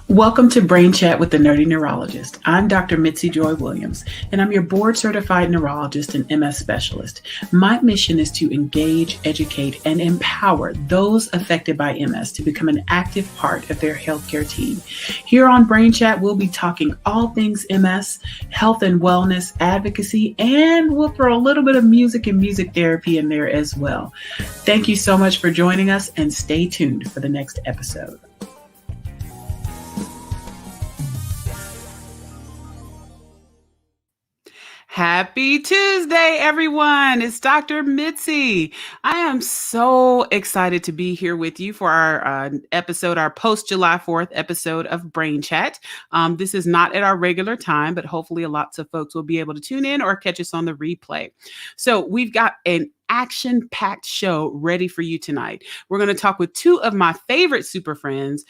Welcome to Brain Chat with the Nerdy Neurologist. I'm Dr. Mitzi Joy Williams, and I'm your board-certified neurologist and MS specialist. My mission is to engage, educate, and empower those affected by MS to become an active part of their healthcare team. Here on Brain Chat, we'll be talking all things MS, health and wellness, advocacy, and we'll throw a little bit of music and music therapy in there as well. Thank you so much for joining us, and stay tuned for the next episode. Happy Tuesday, everyone. It's Dr. Mitzi. I am so excited to be here with you for our episode, our post-July 4th episode of Brain Chat. This is not at our regular time, but hopefully lots of folks will be able to tune in or catch us on the replay. So we've got an action-packed show ready for you tonight. We're going to talk with two of my favorite super friends,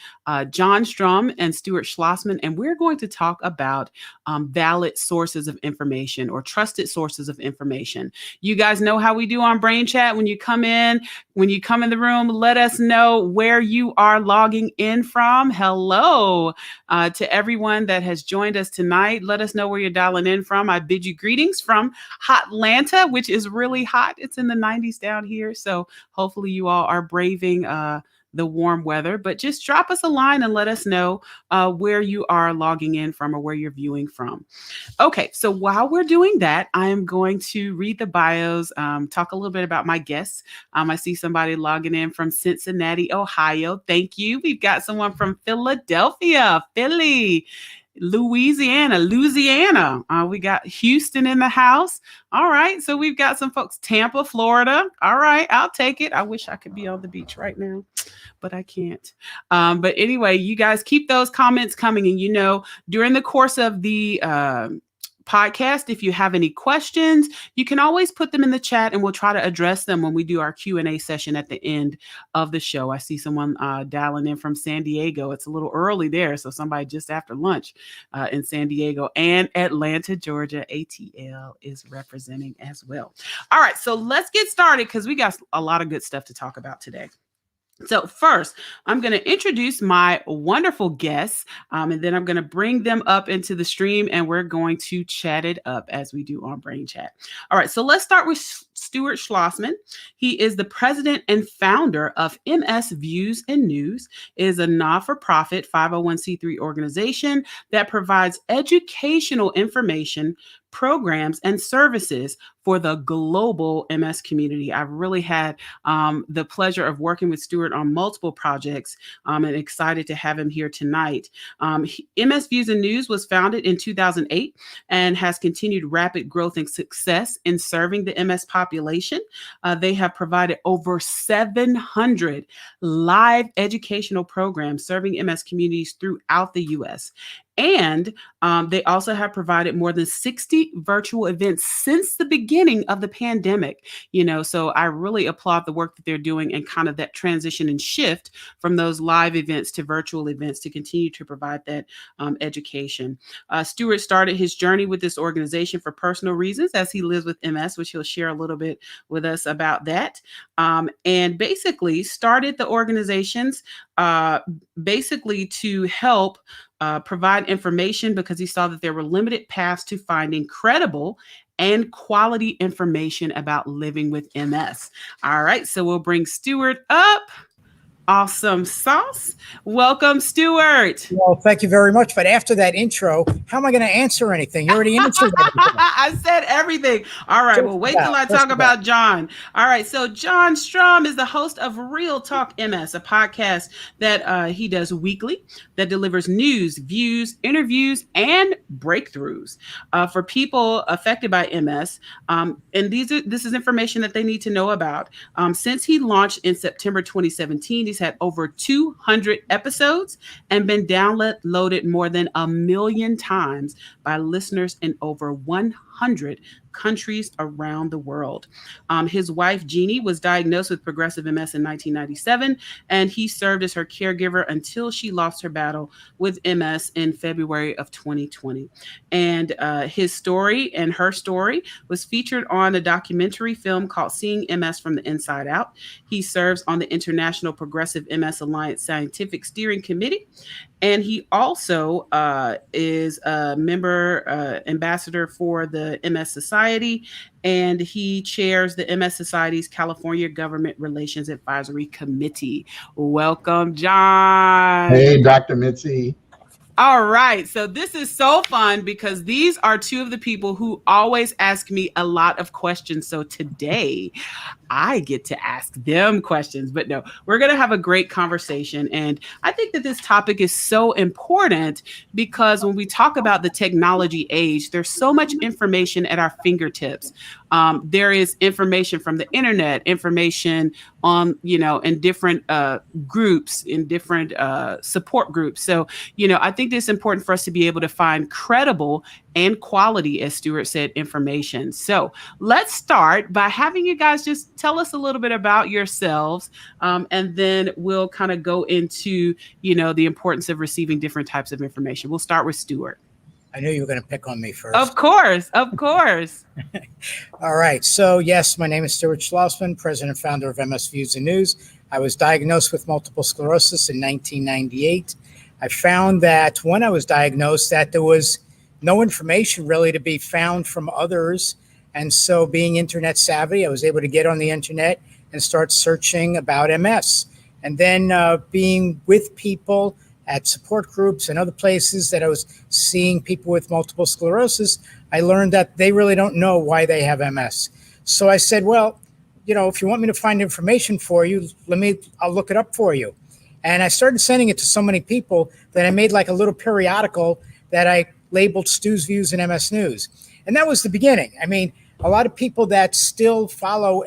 John Strum and Stuart Schlossman, and we're going to talk about valid sources of information or trusted sources of information. You guys know how we do on Brain Chat. When you come in the room, let us know where you are logging in from. Hello to everyone that has joined us tonight. Let us know where you're dialing in from. I bid you greetings from Hotlanta, which is really hot. It's in the 90s down here. So hopefully you all are braving the warm weather, but just drop us a line and let us know where you are logging in from or where you're viewing from. Okay, so while we're doing that, I am going to read the bios, talk a little bit about my guests. I see somebody logging in from Cincinnati, Ohio. Thank you. We've got someone from Philadelphia, Philly. Louisiana. We got Houston in the house. All right. So we've got some folks, Tampa, Florida. All right. I'll take it. I wish I could be on the beach right now, but I can't. But anyway, you guys keep those comments coming. And, during the course of the podcast, if you have any questions, you can always put them in the chat and we'll try to address them when we do our Q&A session at the end of the show. I see someone dialing in from San Diego. It's a little early there, so somebody just after lunch in San Diego, and Atlanta, Georgia. ATL is representing as well. All right, so let's get started because we got a lot of good stuff to talk about today. So first, I'm going to introduce my wonderful guests, and then I'm going to bring them up into the stream, and we're going to chat it up as we do on Brain Chat. All right, so let's start with Stuart Schlossman. He is the president and founder of MS Views and News. It is a not-for-profit 501c3 organization that provides educational information, programs, and services for the global MS community. I've really had the pleasure of working with Stuart on multiple projects and excited to have him here tonight. MS Views and News was founded in 2008 and has continued rapid growth and success in serving the MS population. They have provided over 700 live educational programs serving MS communities throughout the U.S. And they also have provided more than 60 virtual events since the beginning of the pandemic. So I really applaud the work that they're doing and kind of that transition and shift from those live events to virtual events to continue to provide that education. Stuart started his journey with this organization for personal reasons as he lives with MS, which he'll share a little bit with us about that. And basically started the organizations basically to help provide information because he saw that there were limited paths to finding credible and quality information about living with MS. All right, so we'll bring Stuart up. Awesome sauce. Welcome, Stuart. Well, thank you very much. But after that intro, how am I going to answer anything? You already answered everything. I said everything. All right. Well, wait till I talk about John. All right. So John Strum is the host of Real Talk MS, a podcast that he does weekly that delivers news, views, interviews, and breakthroughs for people affected by MS. And this is information that they need to know about. Since he launched in September 2017, he's had over 200 episodes and been downloaded more than 1 million times by listeners in over 100 countries around the world. His wife, Jeannie, was diagnosed with progressive MS in 1997, and he served as her caregiver until she lost her battle with MS in February of 2020. And his story and her story was featured on a documentary film called Seeing MS from the Inside Out. He serves on the International Progressive MS Alliance Scientific Steering Committee And he also is a member, ambassador for the MS Society, and he chairs the MS Society's California Government Relations Advisory Committee. Welcome, John. Hey, Dr. Mitzi. All right. So this is so fun because these are two of the people who always ask me a lot of questions. So today I get to ask them questions. But no, we're going to have a great conversation. And I think that this topic is so important because when we talk about the technology age, there's so much information at our fingertips. There is information from the internet, information on, in different groups, in different support groups. So, I think it's important for us to be able to find credible and quality, as Stuart said, information. So let's start by having you guys just tell us a little bit about yourselves, and then we'll kind of go into, the importance of receiving different types of information. We'll start with Stuart. I knew you were going to pick on me first. Of course. All right. So, yes, my name is Stuart Schlossman, president and founder of MS Views and News. I was diagnosed with multiple sclerosis in 1998. I found that when I was diagnosed that there was no information really to be found from others. And so being internet savvy, I was able to get on the internet and start searching about MS. And then being with people at support groups and other places that I was seeing people with multiple sclerosis, I learned that they really don't know why they have MS. So I said, well, if you want me to find information for you, I'll look it up for you. And I started sending it to so many people that I made like a little periodical that I labeled Stu's Views and MS News. And that was the beginning. I mean, a lot of people that still follow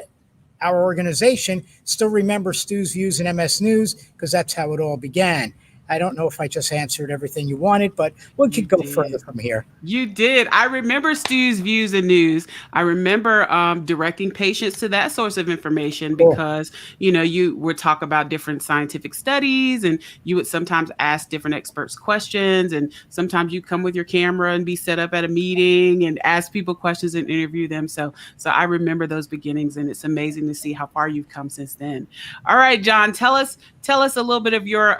our organization still remember Stu's Views and MS News because that's how it all began. I don't know if I just answered everything you wanted, but we could go further from here. You did. I remember Stu's Views and News. I remember directing patients to that source of information because, you would talk about different scientific studies and you would sometimes ask different experts questions. And sometimes you come with your camera and be set up at a meeting and ask people questions and interview them. So I remember those beginnings, and it's amazing to see how far you've come since then. All right, John, tell us a little bit of your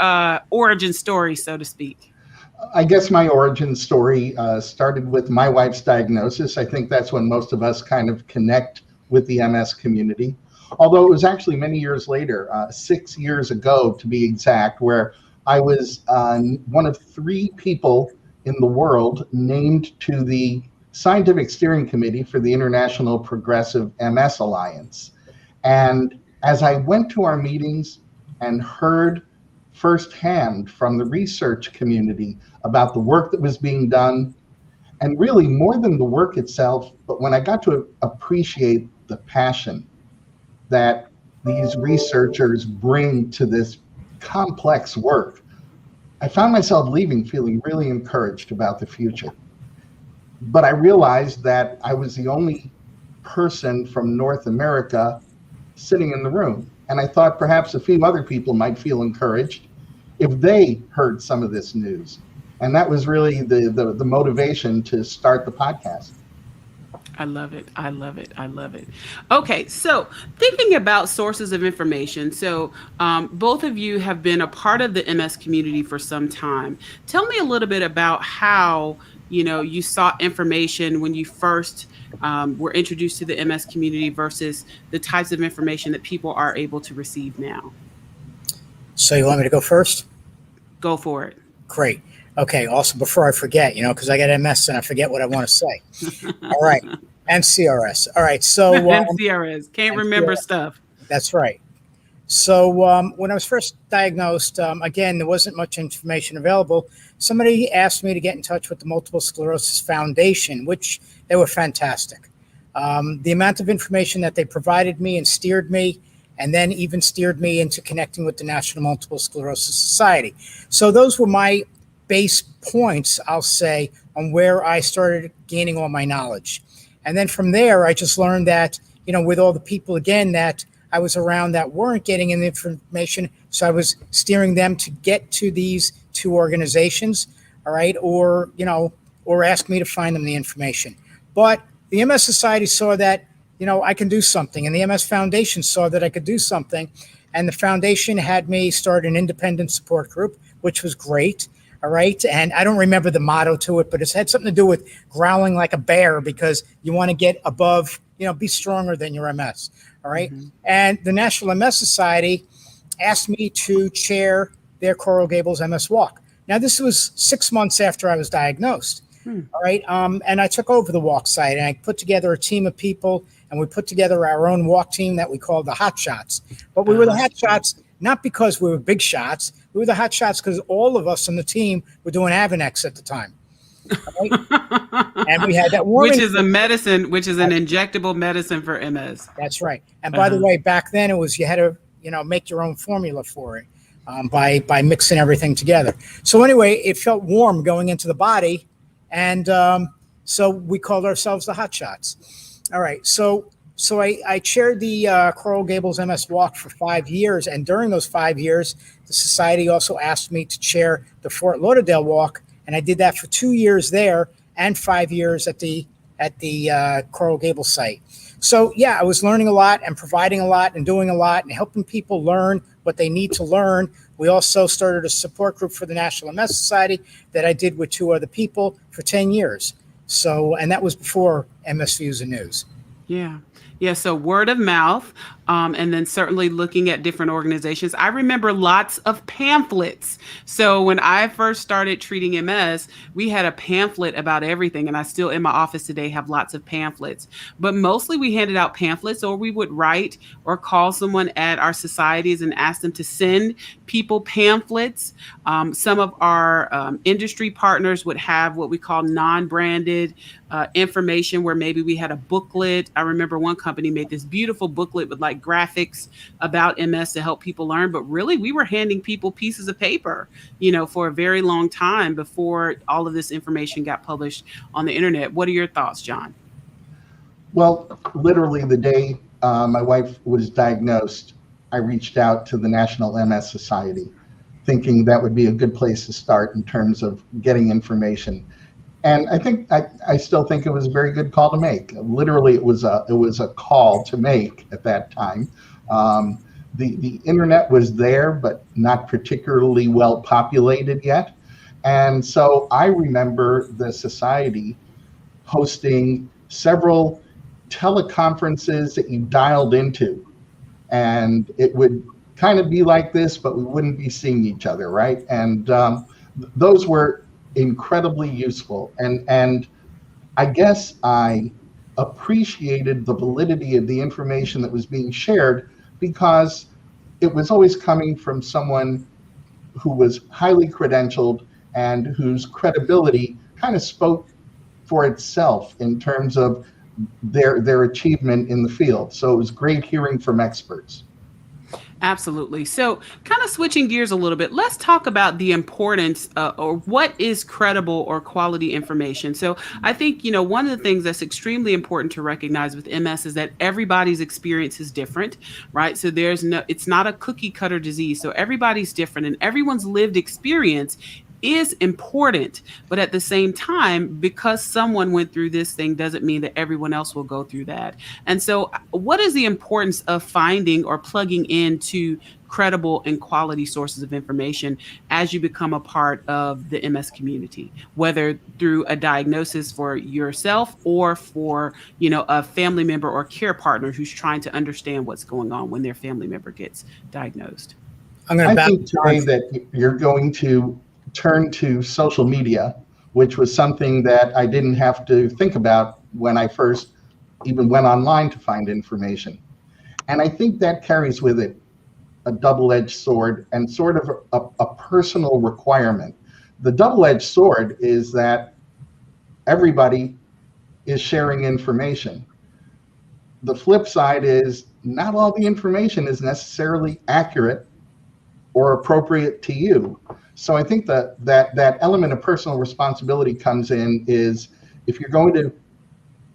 origin story, so to speak. I guess my origin story started with my wife's diagnosis. I think that's when most of us kind of connect with the MS community. Although it was actually many years later, 6 years ago to be exact, where I was one of 3 people in the world named to the Scientific Steering Committee for the International Progressive MS Alliance. And as I went to our meetings and heard firsthand from the research community about the work that was being done, and really more than the work itself, but when I got to appreciate the passion that these researchers bring to this complex work, I found myself leaving feeling really encouraged about the future. But I realized that I was the only person from North America sitting in the room. And I thought perhaps a few other people might feel encouraged if they heard some of this news. And that was really the motivation to start the podcast. I love it. Okay, so thinking about sources of information. So both of you have been a part of the MS community for some time. Tell me a little bit about how, you sought information when you first were introduced to the MS community versus the types of information that people are able to receive now. So you want me to go first? Go for it. Great. Okay. Also, before I forget, because I got MS and I forget what I want to say. All right. And CRS. All right. So CRS. Can't remember stuff. That's right. So when I was first diagnosed, again, there wasn't much information available. Somebody asked me to get in touch with the Multiple Sclerosis Foundation, which they were fantastic. The amount of information that they provided me and steered me, and then even steered me into connecting with the National Multiple Sclerosis Society. So those were my base points, I'll say, on where I started gaining all my knowledge. And then from there, I just learned that, with all the people, again, that I was around that weren't getting the information. So I was steering them to get to these 2 organizations, all right, or ask me to find them the information. But the MS Society saw that, I can do something. And the MS Foundation saw that I could do something. And the foundation had me start an independent support group, which was great. All right. And I don't remember the motto to it, but it's had something to do with growling like a bear because you want to get above, be stronger than your MS. All right. Mm-hmm. And the National MS Society asked me to chair their Coral Gables MS Walk. Now, this was 6 months after I was diagnosed. All right. And I took over the walk site and I put together a team of people and we put together our own walk team that we called the Hot Shots. But we were the Hot Shots not because we were big shots. We were the Hot Shots because all of us on the team were doing Avonex at the time. Right? And we had that warming. Which is a medicine, which is an injectable medicine for MS. That's right. And by the way, back then it was you had to, make your own formula for it by mixing everything together. So anyway, it felt warm going into the body. And so we called ourselves the Hot Shots. All right. So I chaired the Coral Gables MS Walk for 5 years. And during those 5 years, the society also asked me to chair the Fort Lauderdale Walk. And I did that for 2 years there and 5 years at the Coral Gables site. So, yeah, I was learning a lot and providing a lot and doing a lot and helping people learn what they need to learn. We also started a support group for the National MS Society that I did with 2 other people for 10 years. So, and that was before MS Views and News. Yeah. Yeah. So word of mouth, and then certainly looking at different organizations. I remember lots of pamphlets. So when I first started treating MS, we had a pamphlet about everything. And I still in my office today have lots of pamphlets. But mostly we handed out pamphlets or we would write or call someone at our societies and ask them to send people pamphlets. Some of our industry partners would have what we call non-branded information where maybe we had a booklet. I remember one company made this beautiful booklet with like graphics about MS to help people learn. But really, we were handing people pieces of paper, for a very long time before all of this information got published on the internet. What are your thoughts, John? Well, literally the day my wife was diagnosed, I reached out to the National MS Society, thinking that would be a good place to start in terms of getting information. And I still think it was a very good call to make. Literally, it was a call to make at that time. The internet was there, but not particularly well populated yet. And so I remember the society hosting several teleconferences that you dialed into. And it would kind of be like this, but we wouldn't be seeing each other, right? And those were incredibly useful. And I guess I appreciated the validity of the information that was being shared because it was always coming from someone who was highly credentialed and whose credibility kind of spoke for itself in terms of their achievement in the field. So it was great hearing from experts. Absolutely. So kind of switching gears a little bit, let's talk about the importance or what is credible or quality information. So I think, one of the things that's extremely important to recognize with MS is that everybody's experience is different, right? So it's not a cookie cutter disease. So everybody's different and everyone's lived experience is important, but at the same time, because someone went through this thing doesn't mean that everyone else will go through that. And so what is the importance of finding or plugging into credible and quality sources of information as you become a part of the MS community, whether through a diagnosis for yourself or for, a family member or care partner who's trying to understand what's going on when their family member gets diagnosed? I think today that you're going to turn to social media, which was something that I didn't have to think about when I first even went online to find information. And I think that carries with it a double-edged sword and sort of a personal requirement. The double-edged sword is that everybody is sharing information. The flip side is not all the information is necessarily accurate or appropriate to you. So I think that element of personal responsibility comes in is if you're going to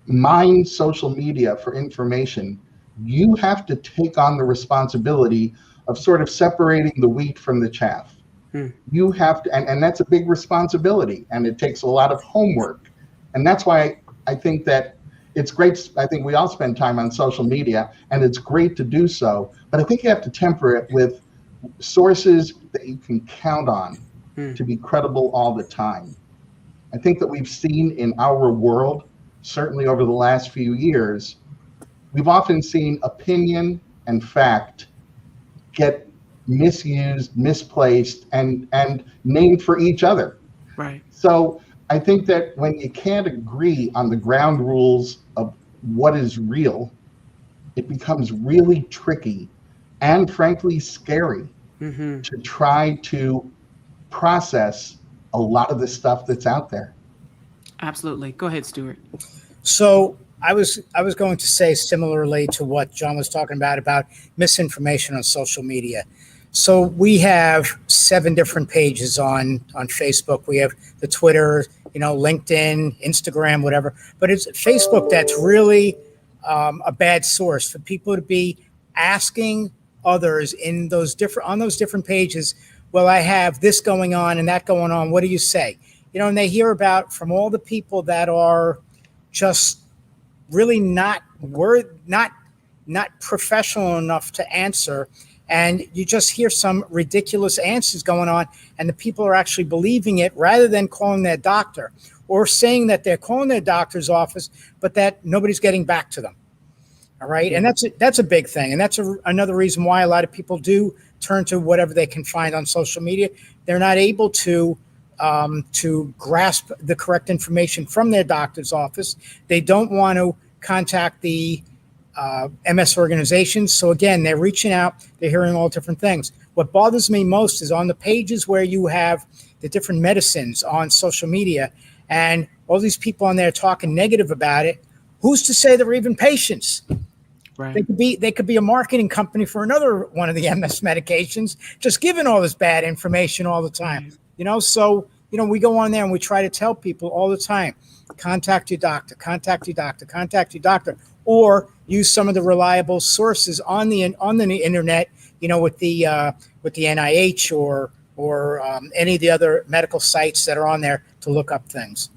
mine social media for information, you have to take on the responsibility of sort of separating the wheat from the chaff. You have to, and that's a big responsibility, and it takes a lot of homework. And that's why I think that it's great. I think we all spend time on social media, and it's great to do so. But I think you have to temper it with sources that you can count on. to be credible all the time. I think that we've seen in our world, certainly over the last few years, we've often seen opinion and fact get misused, misplaced, and named for each other. Right. So I think that when you can't agree on the ground rules of what is real, it becomes really tricky and frankly scary Mm-hmm. to try to process a lot of the stuff that's out there. Absolutely. Go ahead, Stuart. So I was going to say similarly to what John was talking about misinformation on social media. So we have 7 different pages on Facebook. We have the Twitter, LinkedIn, Instagram, whatever. But it's Facebook that's really a bad source for people to be asking others in on those different pages. Well, I have this going on and that going on. What do you say? And they hear about from all the people that are just really not professional enough to answer, and you just hear some ridiculous answers going on, and the people are actually believing it rather than calling their doctor or saying that they're calling their doctor's office, but that nobody's getting back to them. All right, and that's a big thing, and that's another reason why a lot of people do turn to whatever they can find on social media. They're not able to grasp the correct information from their doctor's office. They don't want to contact the MS organizations. So again, they're reaching out, they're hearing all different things. What bothers me most is on the pages where you have the different medicines on social media and all these people on there talking negative about it. Who's to say they're even patients? Right. They could be a marketing company for another one of the MS medications, just giving all this bad information all the time. Right. So we go on there and we try to tell people all the time, contact your doctor, or use some of the reliable sources on the internet, with the NIH or any of the other medical sites that are on there to look up things.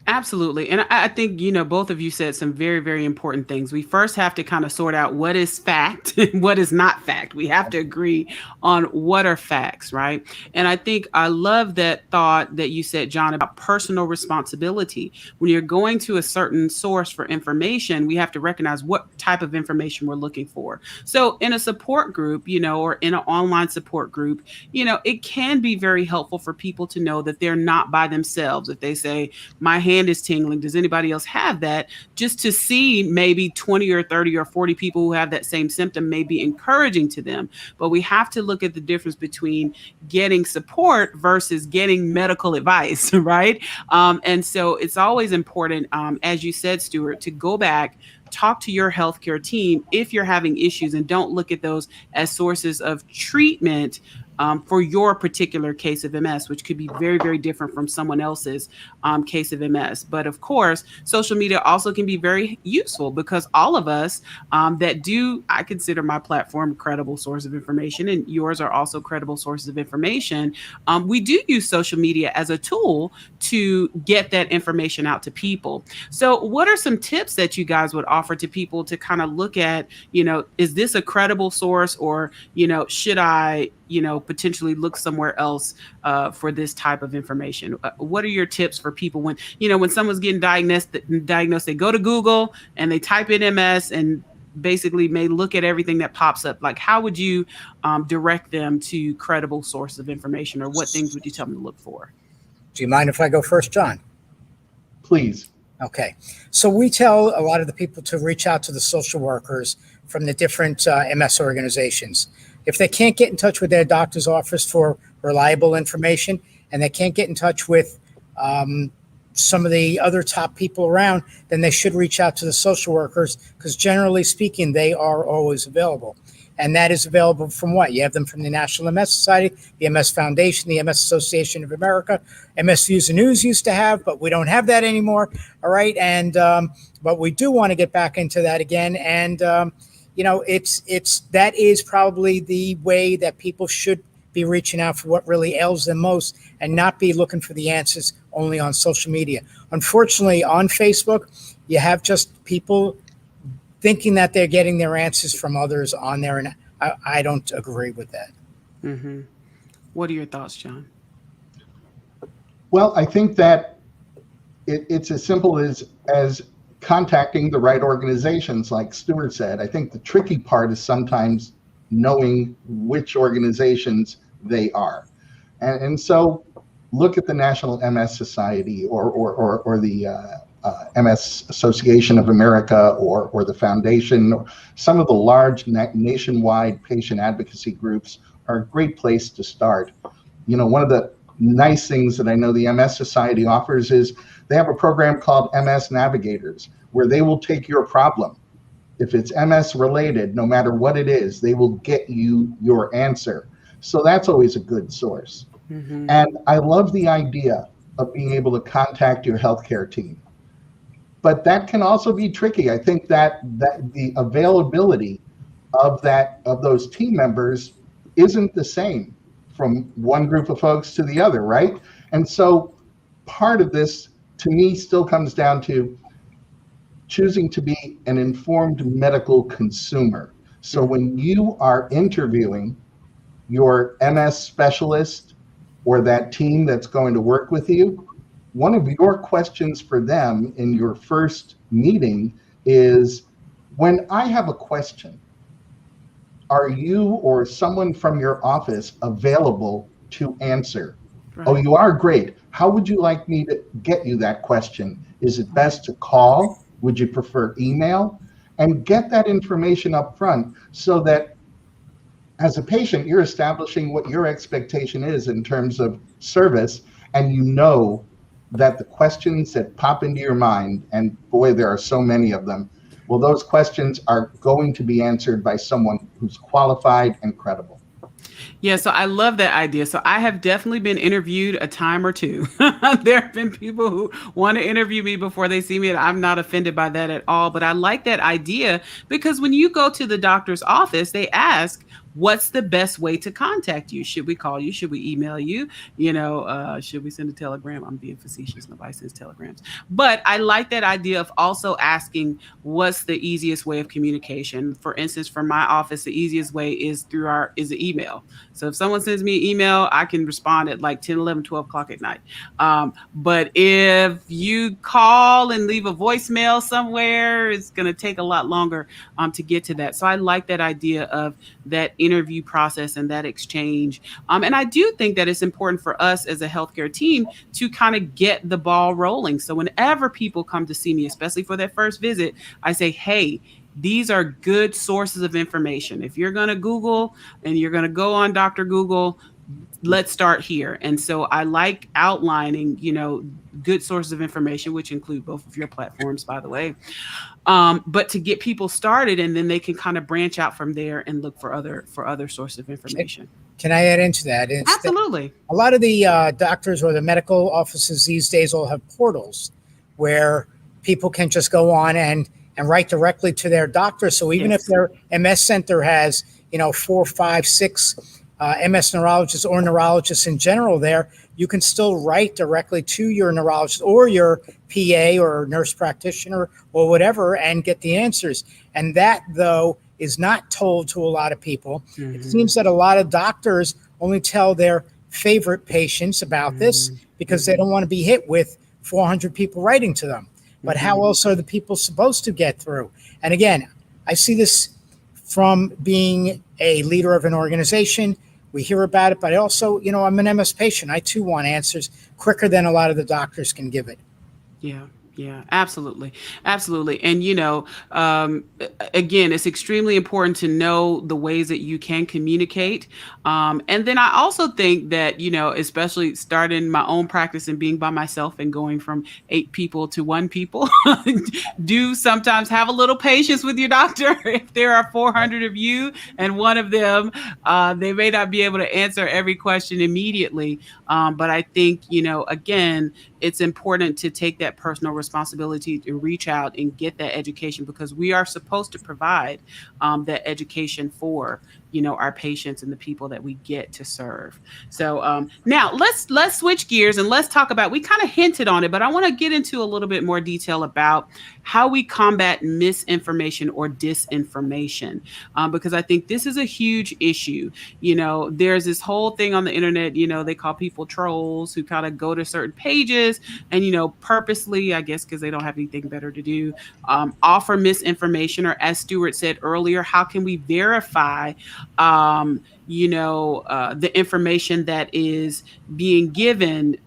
Absolutely. And I think, both of you said some very, very important things. We first have to kind of sort out what is fact and what is not fact. We have to agree on what are facts, right? And I think I love that thought that you said, John, about personal responsibility. When you're going to a certain source for information, we have to recognize what type of information we're looking for. So in a support group, or in an online support group, it can be very helpful for people to know that they're not by themselves. If they say, my hand is tingling, does anybody else have that? Just to see maybe 20 or 30 or 40 people who have that same symptom may be encouraging to them. But we have to look at the difference between getting support versus getting medical advice, right? And so it's always important, as you said, Stuart, to go back, talk to your healthcare team if you're having issues, and don't look at those as sources of treatment for your particular case of MS, which could be very, very different from someone else's case of MS. But of course, social media also can be very useful because all of us I consider my platform a credible source of information, and yours are also credible sources of information. We do use social media as a tool to get that information out to people. So what are some tips that you guys would offer to people to kind of look at, is this a credible source, or, should I, potentially look somewhere else for this type of information? What are your tips for people when someone's getting diagnosed, they go to Google and they type in MS and basically may look at everything that pops up? Like, how would you direct them to credible sources of information, or what things would you tell them to look for? Do you mind if I go first, John? Please. Okay. So we tell a lot of the people to reach out to the social workers from the different MS organizations. If they can't get in touch with their doctor's office for reliable information, and they can't get in touch with some of the other top people around, then they should reach out to the social workers, because generally speaking, they are always available. And that is available from what? You have them from the National MS Society, the MS Foundation, the MS Association of America, MS Views and News used to have, but we don't have that anymore. All right. And, but we do want to get back into that again. And, that is probably the way that people should be reaching out for what really ails them most, and not be looking for the answers only on social media. Unfortunately, on Facebook, you have just people thinking that they're getting their answers from others on there, and I don't agree with that. Mm-hmm. What are your thoughts, John? Well, I think that it's as simple as contacting the right organizations, like Stuart said. I think the tricky part is sometimes knowing which organizations they are. And so look at the National MS Society or the MS Association of America or the Foundation. Some of the large nationwide patient advocacy groups are a great place to start. You know, one of the nice things that I know the MS Society offers is they have a program called MS Navigators, where they will take your problem. If it's MS related, no matter what it is, they will get you your answer. So that's always a good source. Mm-hmm. And I love the idea of being able to contact your healthcare team. But that can also be tricky. I think that the availability of those team members isn't the same from one group of folks to the other, right? And so part of this to me still comes down to choosing to be an informed medical consumer. So when you are interviewing your MS specialist or that team that's going to work with you, one of your questions for them in your first meeting is, when I have a question, are you or someone from your office available to answer? Oh, Right. you are? Great. How would you like me to get you that question? Is it best to call? Would you prefer email? And get that information up front so that as a patient, you're establishing what your expectation is in terms of service, and you know that the questions that pop into your mind, and boy, there are so many of them, well, those questions are going to be answered by someone who's qualified and credible. Yeah, so I love that idea. So I have definitely been interviewed a time or two. There have been people who want to interview me before they see me, and I'm not offended by that at all. But I like that idea because when you go to the doctor's office, they ask, what's the best way to contact you? Should we call you? Should we email you? Should we send a telegram? I'm being facetious. Nobody sends telegrams. But I like that idea of also asking what's the easiest way of communication. For instance, for my office, the easiest way is through our is an email. So if someone sends me an email, I can respond at like 10, 11, 12 o'clock at night. But if you call and leave a voicemail somewhere, it's going to take a lot longer to get to that. So I like that idea of that interview process and that exchange. And I do think that it's important for us as a healthcare team to kind of get the ball rolling. So whenever people come to see me, especially for their first visit, I say, hey, these are good sources of information. If you're going to Google and you're going to go on Dr. Google, let's start here. And so I like outlining, good sources of information, which include both of your platforms, by the way. But to get people started, and then they can kind of branch out from there and look for other sources of information. Can I add into that? Absolutely. A lot of the doctors or the medical offices these days all have portals where people can just go on and write directly to their doctor. So even if their MS center has, 4, 5, 6 MS neurologists or neurologists in general there, you can still write directly to your neurologist or your PA or nurse practitioner or whatever and get the answers. And that, though, is not told to a lot of people. Mm-hmm. It seems that a lot of doctors only tell their favorite patients about this because they don't want to be hit with 400 people writing to them. But how else are the people supposed to get through? And again, I see this from being a leader of an organization. We hear about it, but also, I'm an MS patient. I too want answers quicker than a lot of the doctors can give it. Yeah, absolutely. Absolutely. And, again, it's extremely important to know the ways that you can communicate. And then I also think that, especially starting my own practice and being by myself and going from 8 people to 1 people, do sometimes have a little patience with your doctor. If there are 400 of you and one of them, they may not be able to answer every question immediately. But I think, again, it's important to take that personal responsibility to reach out and get that education, because we are supposed to provide that education for our patients and the people that we get to serve. So now let's switch gears and let's talk about, we kind of hinted on it, but I want to get into a little bit more detail about how we combat misinformation or disinformation, because I think this is a huge issue. There's this whole thing on the internet, they call people trolls who kind of go to certain pages and, purposely, I guess, because they don't have anything better to do, offer misinformation. Or as Stuart said earlier, how can we verify, the information that is being given,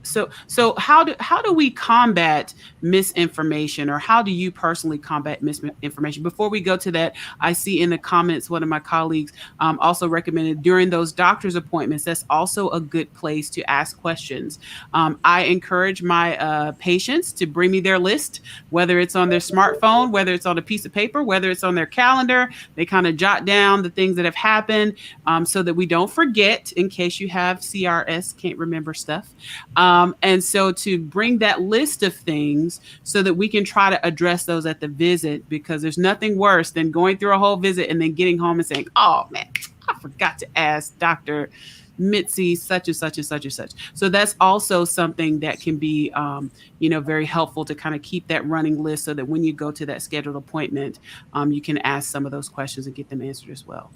so how do we combat misinformation, or how do you personally combat misinformation? Before we go to that, I see in the comments one of my colleagues also recommended during those doctor's appointments. That's also a good place to ask questions. I encourage my patients to bring me their list, whether it's on their smartphone, whether it's on a piece of paper, whether it's on their calendar. They kind of jot down the things that have happened, so that we don't forget in case you have CRS, can't remember stuff. And so to bring that list of things so that we can try to address those at the visit, because there's nothing worse than going through a whole visit and then getting home and saying, oh man, I forgot to ask Dr. Mitzi such and such and such and such. So that's also something that can be, very helpful to kind of keep that running list, so that when you go to that scheduled appointment, you can ask some of those questions and get them answered as well.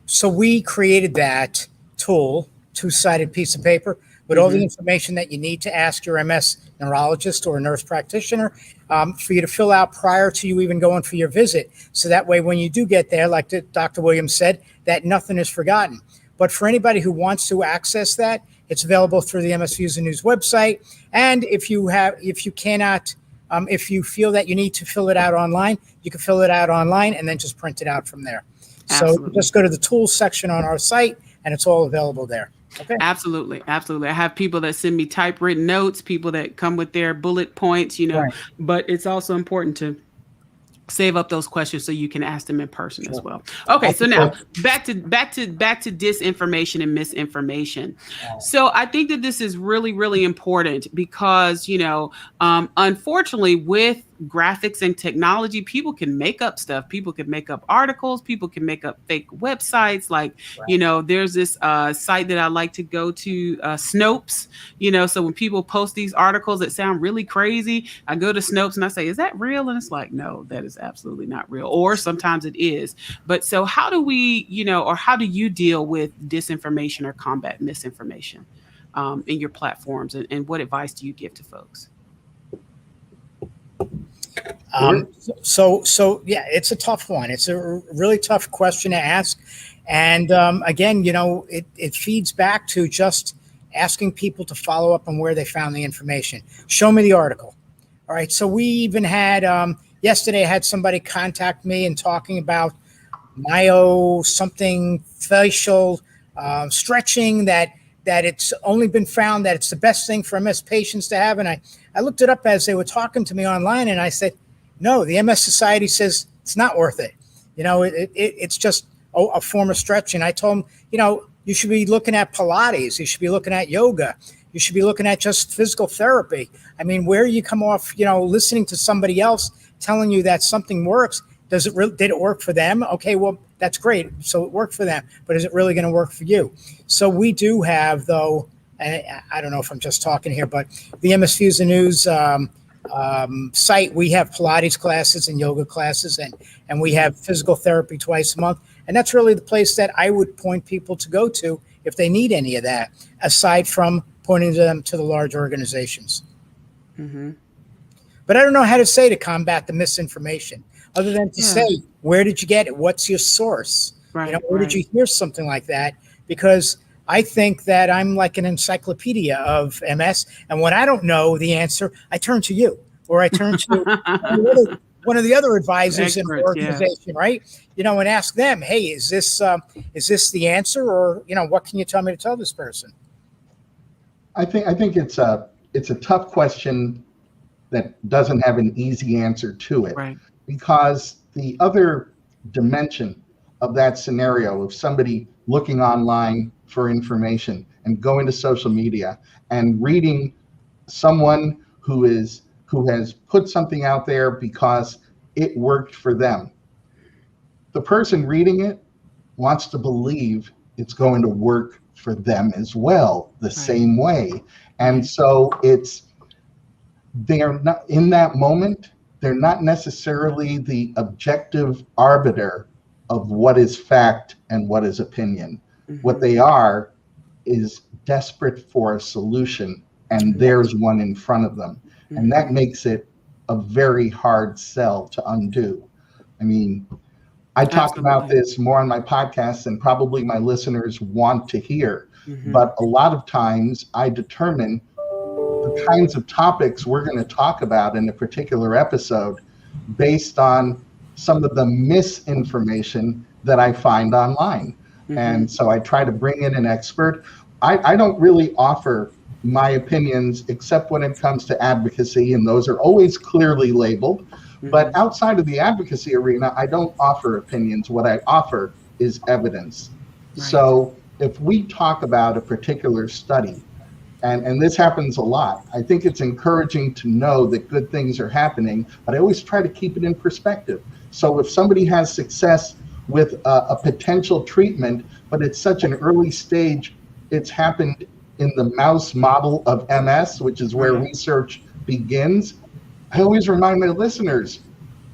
So we created that tool, two-sided piece of paper with all the information that you need to ask your MS neurologist or a nurse practitioner, for you to fill out prior to you even going for your visit. So that way, when you do get there, like Dr. Williams said, that nothing is forgotten. But for anybody who wants to access that, it's available through the MS Views and News website. And if you feel that you need to fill it out online, you can fill it out online and then just print it out from there. Absolutely. So just go to the tools section on our site and it's all available there. Okay. Absolutely. I have people that send me typewritten notes, people that come with their bullet points, right. But it's also important to save up those questions so you can ask them in person as well. Okay, so now back to disinformation and misinformation. So I think that this is really, really important because, unfortunately, with graphics and technology, people can make up stuff. People can make up articles. People can make up fake websites. Like, there's this site that I like to go to, Snopes. So when people post these articles that sound really crazy, I go to Snopes and I say, is that real? And it's like, no, that is absolutely not real. Or sometimes it is. But so how do we, or how do you deal with disinformation or combat misinformation in your platforms? And what advice do you give to folks? So yeah, it's a tough one. It's a really tough question to ask. And again, it feeds back to just asking people to follow up on where they found the information. Show me the article. All right. So we even had, yesterday I had somebody contact me and talking about myo something facial stretching that it's only been found that it's the best thing for MS patients to have. And I looked it up as they were talking to me online and I said, no, the MS Society says it's not worth it. It's just a form of stretching. I told them, you should be looking at Pilates. You should be looking at yoga. You should be looking at just physical therapy. I mean, where you come off, listening to somebody else telling you that something works. Did it work for them? Okay, well, that's great. So it worked for them, but is it really going to work for you? So we do have, though, and I don't know if I'm just talking here, but the MS Views and News site, we have Pilates classes and yoga classes, and we have physical therapy twice a month. And that's really the place that I would point people to go to if they need any of that, aside from pointing them to the large organizations. Mm-hmm. But I don't know how to say to combat the misinformation, other than to say, where did you get it? What's your source? Right, where did you hear something like that? Because I think that I'm like an encyclopedia of MS. And when I don't know the answer, I turn to you, or I turn to one of the other advisors in the organization, right? And ask them, hey, is this the answer? Or, what can you tell me to tell this person? I think it's a tough question that doesn't have an easy answer to it. Right. Because the other dimension of that scenario of somebody looking online for information and going to social media and reading someone who has put something out there because it worked for them. The person reading it wants to believe it's going to work for them as well, the same way. And so they are not in that moment. They're not necessarily the objective arbiter of what is fact and what is opinion. What they are is desperate for a solution, and there's one in front of them. And that makes it a very hard sell to undo. I mean, I talk about this more on my podcast than probably my listeners want to hear. But a lot of times I determine the kinds of topics we're going to talk about in a particular episode based on some of the misinformation that I find online. And so I try to bring in an expert. I don't really offer my opinions except when it comes to advocacy, and those are always clearly labeled. But outside of the advocacy arena, I don't offer opinions. What I offer is evidence. So if we talk about a particular study, and this happens a lot, I think it's encouraging to know that good things are happening, but I always try to keep it in perspective. So if somebody has success with a potential treatment, but it's such an early stage, it's happened in the mouse model of MS, which is where research begins, I always remind my listeners,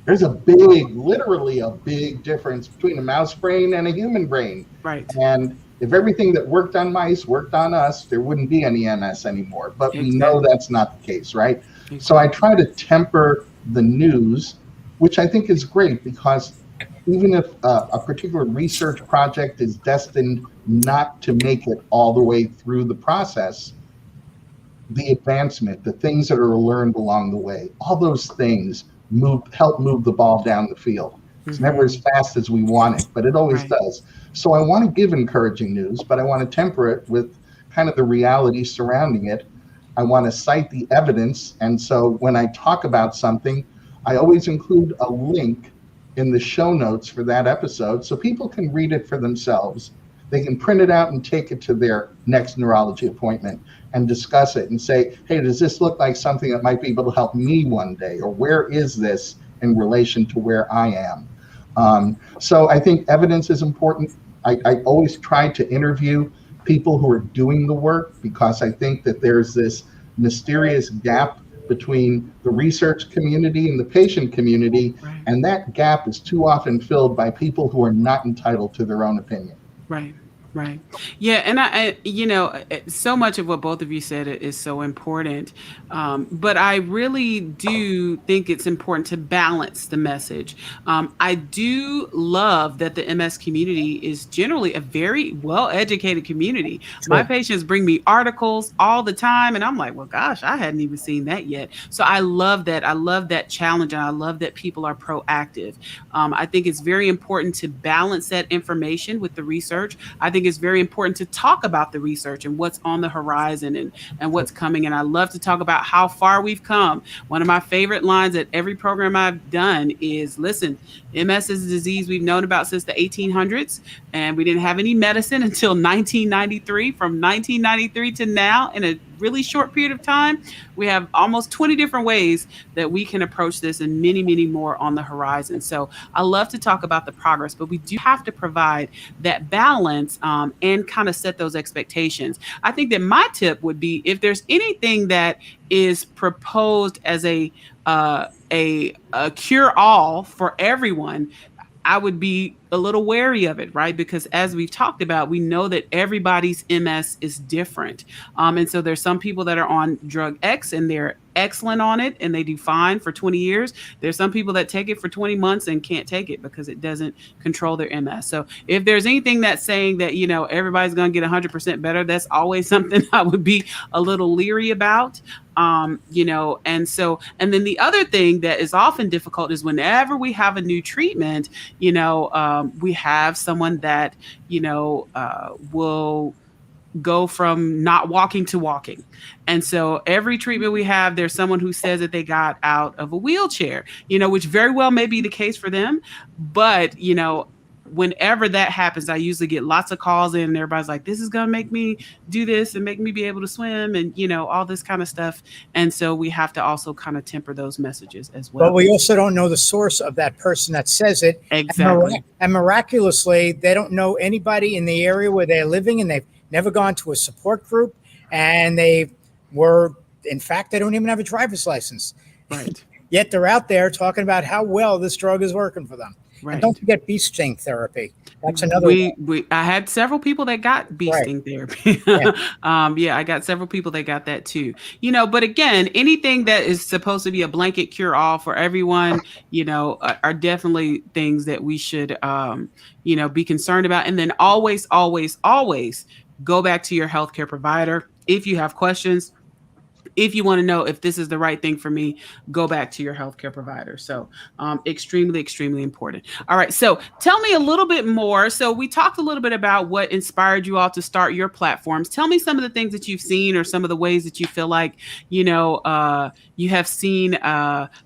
there's literally a big difference between a mouse brain and a human brain. And if everything that worked on mice worked on us, there wouldn't be any MS anymore. But we know that's not the case, right? So I try to temper the news, which I think is great, because even if a particular research project is destined not to make it all the way through the process, the advancement, the things that are learned along the way, all those things help move the ball down the field. It's never as fast as we want it, but it always does. So I want to give encouraging news, but I want to temper it with kind of the reality surrounding it. I want to cite the evidence. And so when I talk about something, I always include a link in the show notes for that episode so people can read it for themselves. They can print it out and take it to their next neurology appointment and discuss it and say, hey, does this look like something that might be able to help me one day? Or where is this in relation to where I am? So I think evidence is important. I always try to interview people who are doing the work, because I think that there's this mysterious gap between the research community and the patient community, and that gap is too often filled by people who are not entitled to their own opinion. Right. Yeah. And so much of what both of you said is so important. But I really do think it's important to balance the message. I do love that the MS community is generally a very well-educated community. My patients bring me articles all the time, and I'm like, well, gosh, I hadn't even seen that yet. So I love that. I love that challenge, and I love that people are proactive. I think it's very important to balance that information with the research. I think it's very important to talk about the research and what's on the horizon and what's coming. And I love to talk about how far we've come. One of my favorite lines at every program I've done is, listen, MS is a disease we've known about since the 1800s, and we didn't have any medicine until 1993. From 1993 to now, in a really short period of time, we have almost 20 different ways that we can approach this, and many, many more on the horizon. So I love to talk about the progress, but we do have to provide that balance and kind of set those expectations. I think that my tip would be, if there's anything that is proposed as a cure-all for everyone, I would be a little wary of it, right? Because as we've talked about, we know that everybody's MS is different. And so there's some people that are on drug X and they're excellent on it and they do fine for 20 years. There's some people that take it for 20 months and can't take it because it doesn't control their MS. So if there's anything that's saying that, everybody's going to get 100% better, that's always something I would be a little leery about. And then the other thing that is often difficult is whenever we have a new treatment, we have someone that, will go from not walking to walking. And so every treatment we have, there's someone who says that they got out of a wheelchair, which very well may be the case for them. But, whenever that happens, I usually get lots of calls in and everybody's like, this is going to make me do this and make me be able to swim and, all this kind of stuff. And so we have to also kind of temper those messages as well. But we also don't know the source of that person that says it. Exactly. And miraculously, they don't know anybody in the area where they're living, and they've never gone to a support group, and they were In fact, they don't even have a driver's license. Right. Yet they're out there talking about how well this drug is working for them. Right. And don't forget bee sting therapy. That's another one. I had several people that got bee Right. sting therapy. Yeah. I got several people that got that too. But again, anything that is supposed to be a blanket cure all for everyone, are definitely things that we should, be concerned about. And then always, always, always go back to your healthcare provider if you have questions. If you want to know if this is the right thing for me, go back to your healthcare provider. So extremely, extremely important. All right. So tell me a little bit more. So we talked a little bit about what inspired you all to start your platforms. Tell me some of the things that you've seen or some of the ways that you feel like, you have seen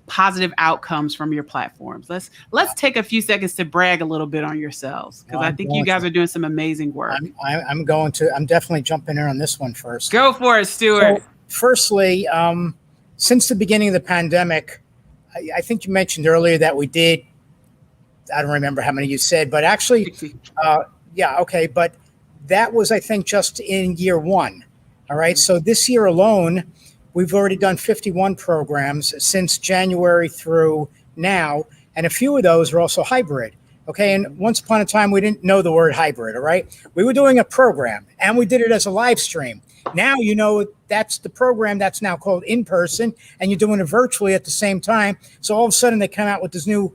positive outcomes from your platforms. Let's take a few seconds to brag a little bit on yourselves, because I think you guys are doing some amazing work. I'm definitely jumping in on this one first. Go for it, Stuart. So, firstly, since the beginning of the pandemic, I think you mentioned earlier that we did, I don't remember how many you said, but actually, but that was, I think, just in year one. All right. So this year alone, we've already done 51 programs since January through now. And a few of those are also hybrid. Okay. And once upon a time, we didn't know the word hybrid. All right. We were doing a program and we did it as a live stream. Now, that's the program that's now called in person, and you're doing it virtually at the same time. So all of a sudden they come out with this new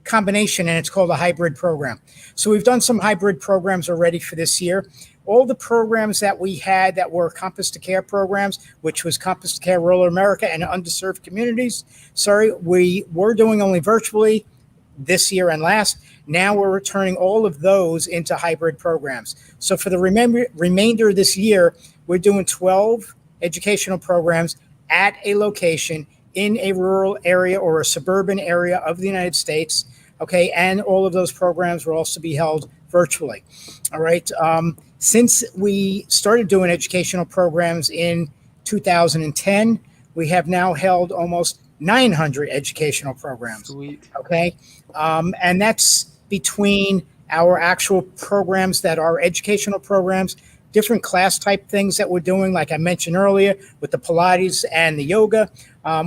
combination, and it's called a hybrid program. So we've done some hybrid programs already for this year. All the programs that we had that were Compass to Care programs, which was Compass to Care Rural America and underserved communities. We were doing only virtually this year and last. Now we're returning all of those into hybrid programs. So for the remainder of this year, we're doing 12 educational programs at a location in a rural area or a suburban area of the United States. Okay. And all of those programs will also be held virtually. All right. Since we started doing educational programs in 2010, we have now held almost 900 educational programs. Sweet. Okay. And that's between our actual programs that are educational programs, different class type things that we're doing, like I mentioned earlier, with the Pilates and the yoga.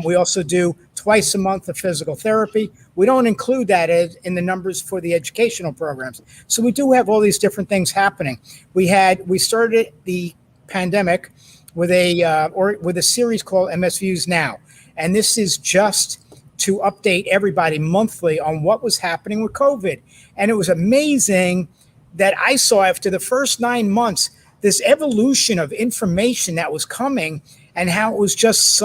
We also do twice a month of physical therapy. We don't include that in the numbers for the educational programs. So we do have all these different things happening. We started the pandemic with a series called MS Views Now. And this is just to update everybody monthly on what was happening with COVID. And it was amazing that I saw after the first 9 months, this evolution of information that was coming, and how it was just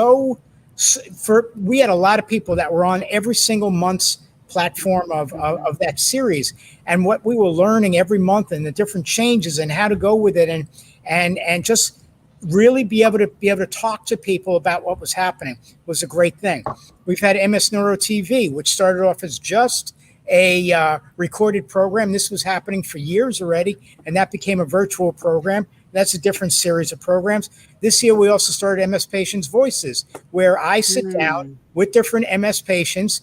we had a lot of people that were on every single month's platform of that series, and what we were learning every month and the different changes and how to go with it, and just really be able to talk to people about what was happening was a great thing. We've had MS Neuro TV, which started off as just a recorded program. This was happening for years already, and that became a virtual program. That's a different series of programs. This year, we also started MS Patients Voices, where I sit down with different MS patients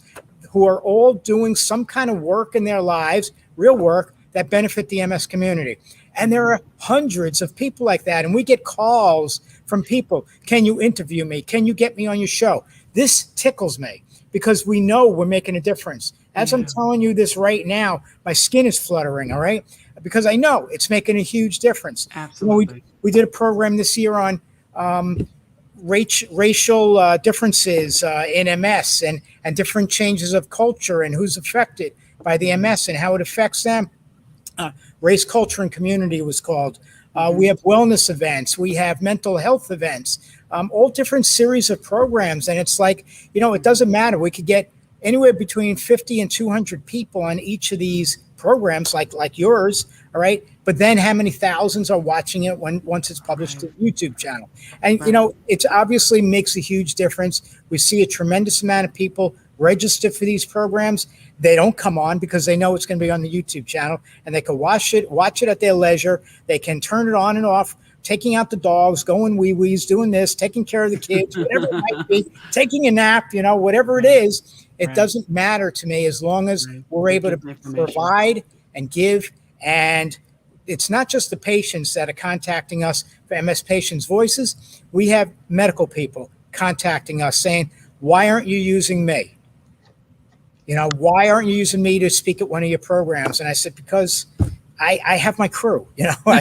who are all doing some kind of work in their lives, real work, that benefit the MS community. And there are hundreds of people like that. And we get calls from people. Can you interview me? Can you get me on your show? This tickles me because we know we're making a difference. As I'm telling you this right now, my skin is fluttering, all right? Because I know it's making a huge difference. Absolutely. We did a program this year on racial differences in MS and different changes of culture and who's affected by the MS and how it affects them. Race, Culture, and Community was called. We have wellness events. We have mental health events, all different series of programs. And it's like, it doesn't matter. We could get anywhere between 50 and 200 people on each of these programs, like yours. All right. But then how many thousands are watching it once it's published to the YouTube channel? And, it obviously makes a huge difference. We see a tremendous amount of people register for these programs. They don't come on because they know it's going to be on the YouTube channel, and they can watch it at their leisure. They can turn it on and off, taking out the dogs, going wee-wees, doing this, taking care of the kids, whatever it might be, taking a nap, whatever it is. It doesn't matter to me as long as we're able to provide and give. And it's not just the patients that are contacting us for MS Patients Voices. We have medical people, contacting us saying, why aren't you using me? Why aren't you using me to speak at one of your programs? And I said, because I have my crew. I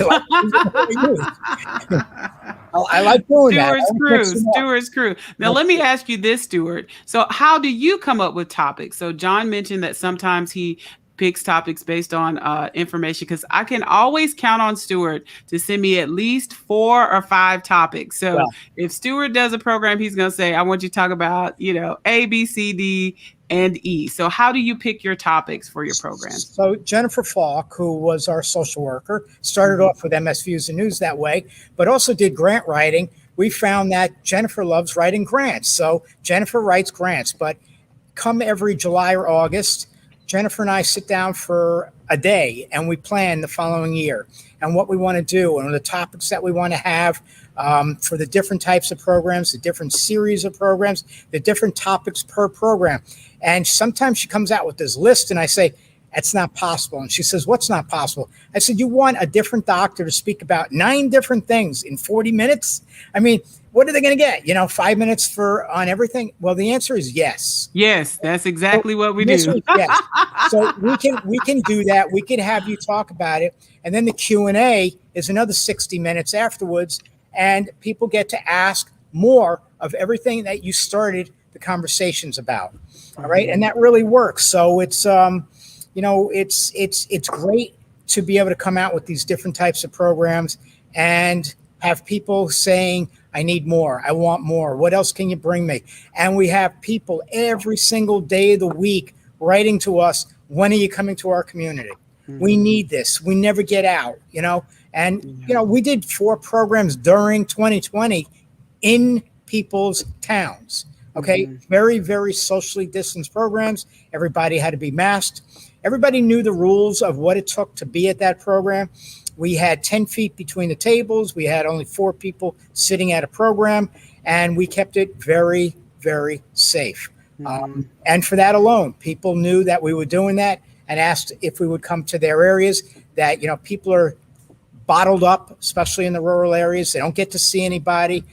like doing that. Stuart's crew. Now, let me ask you this, Stuart. So, how do you come up with topics? So, John mentioned that sometimes he picks topics based on information, because I can always count on Stuart to send me at least 4 or 5 topics. So, if Stuart does a program, he's going to say, I want you to talk about, A, B, C, D, and E. So how do you pick your topics for your programs? So Jennifer Falk, who was our social worker, started off with MS Views and News that way, but also did grant writing. We found that Jennifer loves writing grants. So Jennifer writes grants, but come every July or August, Jennifer and I sit down for a day and we plan the following year and what we want to do and the topics that we want to have for the different types of programs, the different series of programs, the different topics per program. And sometimes she comes out with this list and I say, that's not possible. And she says, what's not possible? I said, you want a different doctor to speak about 9 different things in 40 minutes? I mean, what are they going to get? 5 minutes on everything? Well, the answer is yes. Yes, that's exactly what we do. Yes. So we can do that. We can have you talk about it. And then the Q&A is another 60 minutes afterwards. And people get to ask more of everything that you started the conversations about. All right. And that really works. So it's, it's great to be able to come out with these different types of programs and have people saying, I need more. I want more. What else can you bring me? And we have people every single day of the week writing to us, when are you coming to our community? We need this. We never get out, And, we did 4 programs during 2020 in people's towns. Okay. Very, very socially distanced programs. Everybody had to be masked. Everybody knew the rules of what it took to be at that program. We had 10 feet between the tables. We had only 4 people sitting at a program, and we kept it very, very safe. And for that alone, people knew that we were doing that and asked if we would come to their areas. That, people are bottled up, especially in the rural areas. They don't get to see anybody.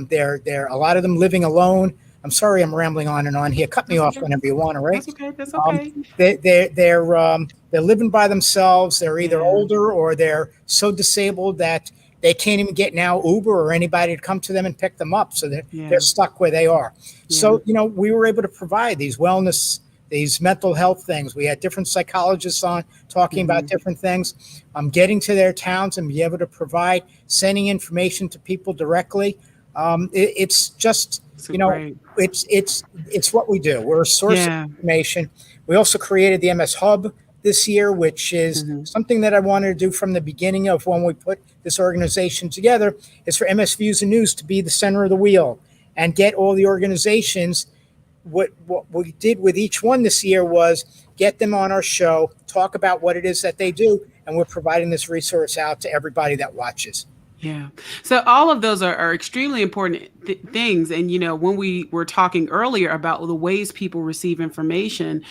They're a lot of them living alone. I'm sorry, I'm rambling on and on here. Cut me off whenever you want, all right? That's okay. They're living by themselves. They're either older or they're so disabled that they can't even get now Uber or anybody to come to them and pick them up. So they're stuck where they are. So, we were able to provide these wellness, these mental health things. We had different psychologists on talking about different things. Getting to their towns and be able to provide, sending information to people directly. It's just, it's what we do. We're a source of information. We also created the MS Hub this year, which is something that I wanted to do from the beginning of when we put this organization together, is for MS Views and News to be the center of the wheel and get all the organizations. What we did with each one this year was get them on our show, talk about what it is that they do, and we're providing this resource out to everybody that watches. Yeah. So all of those are extremely important things. And, when we were talking earlier about the ways people receive information,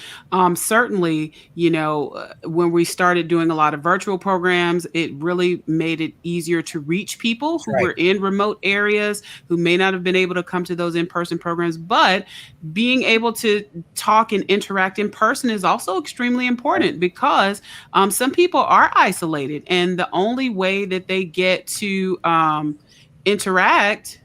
certainly, when we started doing a lot of virtual programs, it really made it easier to reach people who were in remote areas, who may not have been able to come to those in-person programs. But being able to talk and interact in person is also extremely important, because some people are isolated, and the only way that they get to interact.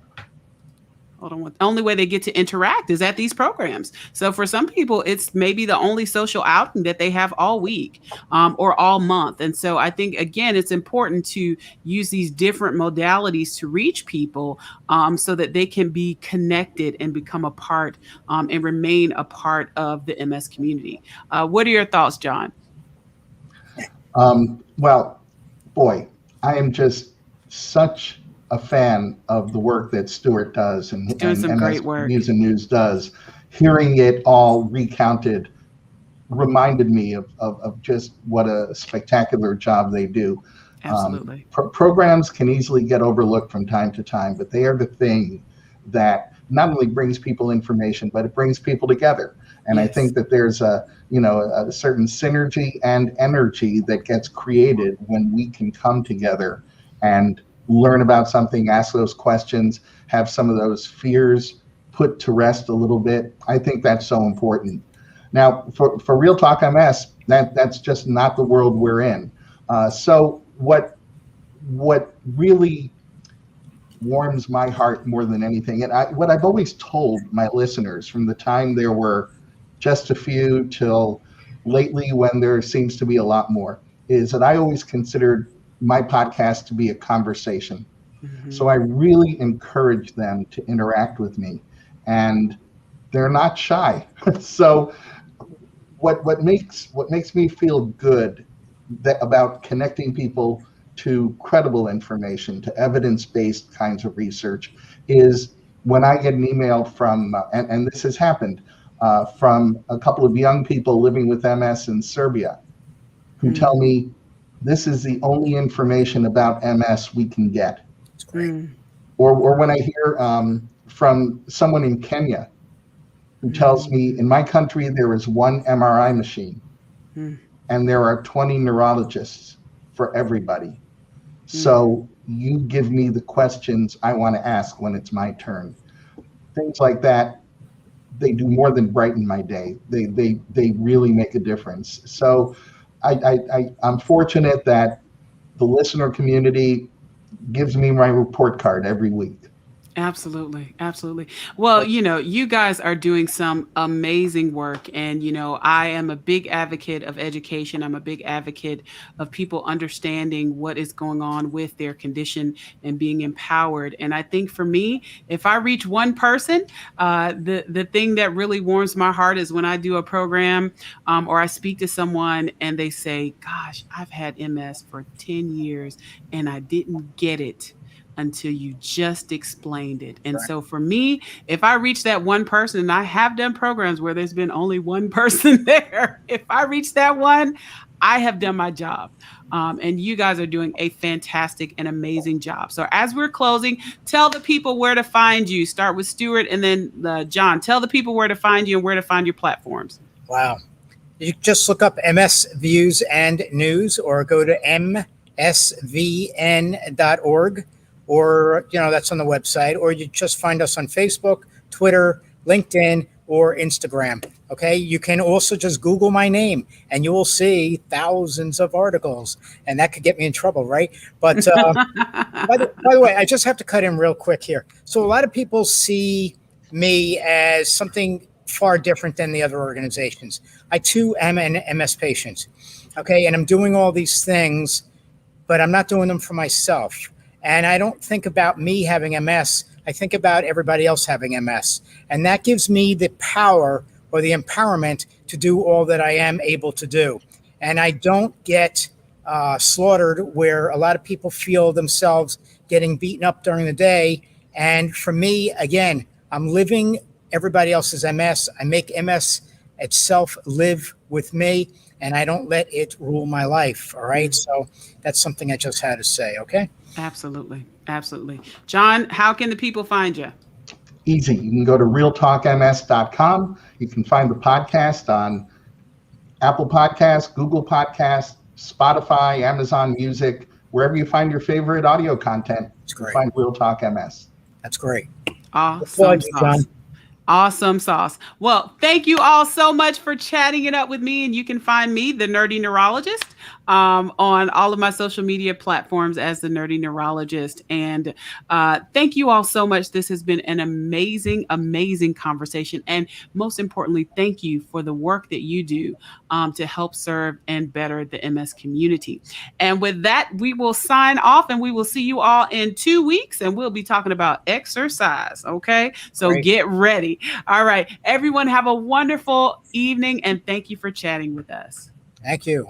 The only way they get to interact is at these programs. So for some people, it's maybe the only social outing that they have all week or all month. And so I think, again, it's important to use these different modalities to reach people so that they can be connected and become a part and remain a part of the MS community. What are your thoughts, John? Well, boy, I am just such a fan of the work that Stuart does and some great work. Views and News does. Hearing it all recounted reminded me of just what a spectacular job they do. Absolutely. Programs can easily get overlooked from time to time, but they are the thing that not only brings people information, but it brings people together. And I think that there's a certain synergy and energy that gets created when we can come together and learn about something, ask those questions, have some of those fears put to rest a little bit. I think that's so important. Now, for Real Talk MS, that's just not the world we're in. So what really warms my heart more than anything, and what I've always told my listeners from the time there were just a few till lately when there seems to be a lot more, is that I always considered my podcast to be a conversation. Mm-hmm. So I really encourage them to interact with me, and they're not shy. So what makes me feel good about connecting people to credible information, to evidence-based kinds of research, is when I get an email from, and this has happened, from a couple of young people living with MS in Serbia, who tell me this is the only information about MS we can get. It's great. Or when I hear from someone in Kenya who tells me, in my country there is one MRI machine and there are 20 neurologists for everybody. So you give me the questions I want to ask when it's my turn. Things like that, they do more than brighten my day. They really make a difference. So I'm fortunate that the listener community gives me my report card every week. Absolutely. Absolutely. Well, you guys are doing some amazing work. And, I am a big advocate of education. I'm a big advocate of people understanding what is going on with their condition and being empowered. And I think for me, if I reach one person, the thing that really warms my heart is when I do a program or I speak to someone and they say, gosh, I've had MS for 10 years and I didn't get it until you just explained it. And so for me, if I reach that one person, and I have done programs where there's been only one person there, if I reach that one, I have done my job. And you guys are doing a fantastic and amazing job. So as we're closing, tell the people where to find you. Start with Stuart and then John. Tell the people where to find you and where to find your platforms. Wow. You just look up MS Views and News or go to msvn.org. Or, that's on the website, or you just find us on Facebook, Twitter, LinkedIn, or Instagram. Okay. You can also just Google my name and you will see thousands of articles, and that could get me in trouble. Right. But by the way, I just have to cut in real quick here. So a lot of people see me as something far different than the other organizations. I too am an MS patient. Okay. And I'm doing all these things, but I'm not doing them for myself. And I don't think about me having MS. I think about everybody else having MS. And that gives me the power or the empowerment to do all that I am able to do. And I don't get slaughtered where a lot of people feel themselves getting beaten up during the day. And for me, again, I'm living everybody else's MS. I make MS itself live with me, and I don't let it rule my life. All right. So that's something I just had to say. Okay. Absolutely. Absolutely. John, how can the people find you? Easy. You can go to realtalkms.com. You can find the podcast on Apple Podcasts, Google Podcasts, Spotify, Amazon Music, wherever you find your favorite audio content. That's great. Find Real Talk MS. That's great. Awesome sauce. Awesome sauce. Well, thank you all so much for chatting it up with me. And you can find me, the Nerdy Neurologist, on all of my social media platforms as the Nerdy Neurologist. And thank you all so much. This has been an amazing, amazing conversation. And most importantly, thank you for the work that you do to help serve and better the MS community. And with that, we will sign off and we will see you all in 2 weeks. And we'll be talking about exercise. Okay. So Get ready. All right. Everyone have a wonderful evening and thank you for chatting with us. Thank you.